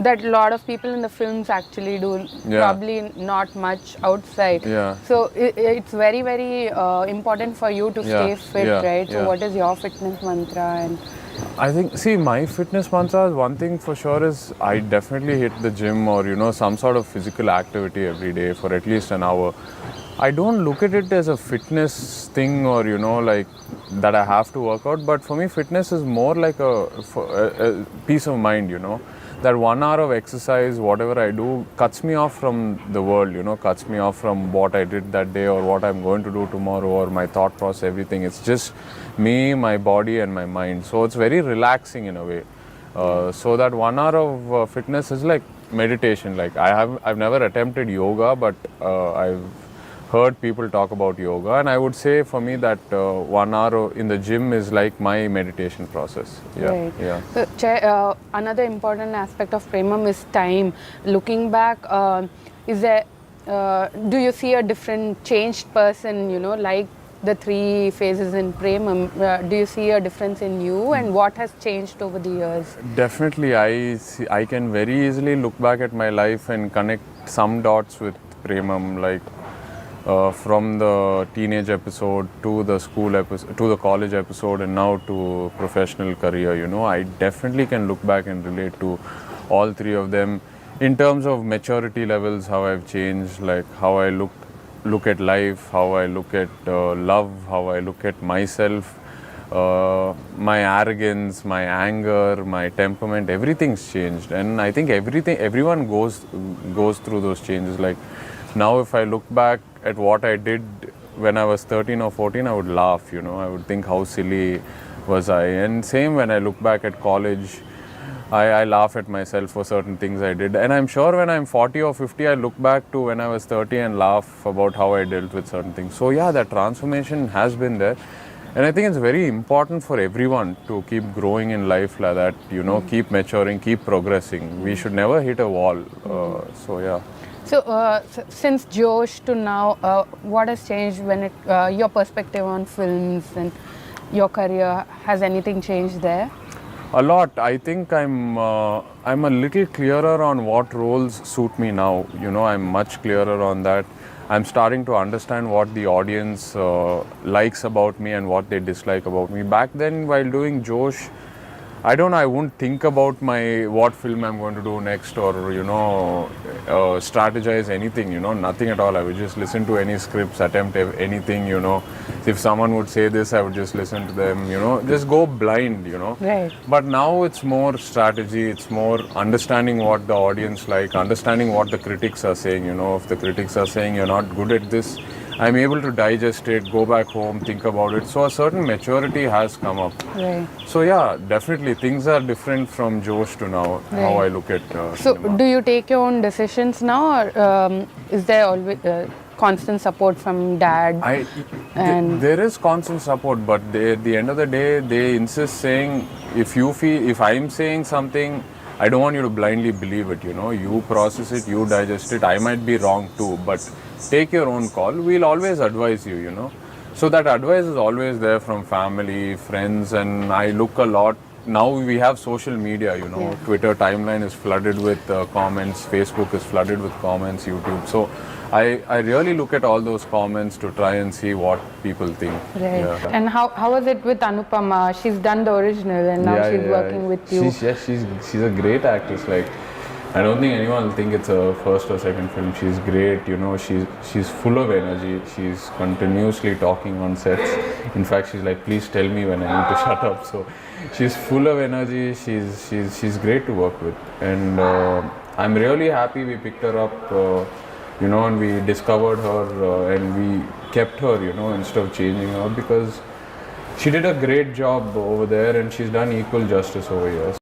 that a lot of people in the films actually do, probably not much outside. So it's very, very important for you to stay fit, right? So what is your fitness mantra? And I think, see, my fitness mantra is one thing for sure is I definitely hit the gym or, some sort of physical activity every day for at least an hour. I don't look at it as a fitness thing or, like that I have to work out. But for me, fitness is more like a peace of mind, That 1 hour of exercise, whatever I do, cuts me off from the world, cuts me off from what I did that day or what I'm going to do tomorrow or my thought process, everything. It's just me, my body and my mind. So it's very relaxing in a way. So that 1 hour of fitness is like meditation. Like I've never attempted yoga, but I've heard people talk about yoga, and I would say for me that 1 hour in the gym is like my meditation process. Right. So, another important aspect of Premam is time. Looking back, is there? Do you see a different, changed person? Like the 3 phases in Premam. Do you see a difference in you, and what has changed over the years? Definitely, I can very easily look back at my life and connect some dots with Premam, like. From the teenage episode to the school episode to the college episode and now to professional career, I definitely can look back and relate to all 3 of them in terms of maturity levels, how I've changed, like how I look at life, how I look at love, how I look at myself, my arrogance, my anger, my temperament, everything's changed. And I think everyone goes through those changes. Like now if I look back at what I did when I was 13 or 14, I would laugh, I would think how silly was I. And same when I look back at college, I laugh at myself for certain things I did. And I'm sure when I'm 40 or 50, I look back to when I was 30 and laugh about how I dealt with certain things. So yeah, that transformation has been there. And I think it's very important for everyone to keep growing in life like that, keep maturing, keep progressing. We should never hit a wall. So yeah. So, since Josh to now, what has changed when your perspective on films and your career? Has anything changed there? A lot. I think I'm a little clearer on what roles suit me now. I'm much clearer on that. I'm starting to understand what the audience likes about me and what they dislike about me. Back then, while doing Josh, I wouldn't think about what film I'm going to do next or, strategize anything, nothing at all. I would just listen to any scripts, attempt anything, If someone would say this, I would just listen to them, just go blind, Right. But now it's more strategy, it's more understanding what the audience like, understanding what the critics are saying, if the critics are saying you're not good at this, I'm able to digest it, go back home, think about it. So a certain maturity has come up. Right. So yeah, definitely things are different from Josh to now, how I look at So cinema. do you take your own decisions now, or is there always constant support from dad? There is constant support, but at the end of the day, they insist saying, if I'm saying something, I don't want you to blindly believe it, you process it, you digest it. I might be wrong too, but take your own call. We'll always advise you, So that advice is always there from family, friends, and I look a lot. Now we have social media, Twitter timeline is flooded with comments, Facebook is flooded with comments, YouTube. So I really look at all those comments to try and see what people think. Right. Yeah. And how was it with Anupama? She's done the original and now she's working with you. She's a great actress. Like, I don't think anyone will think it's her first or second film. She's great, she's full of energy. She's continuously talking on sets. In fact, she's like, please tell me when I need to shut up. So she's full of energy. She's great to work with. And I'm really happy we picked her up, and we discovered her and we kept her, instead of changing her, because she did a great job over there and she's done equal justice over here.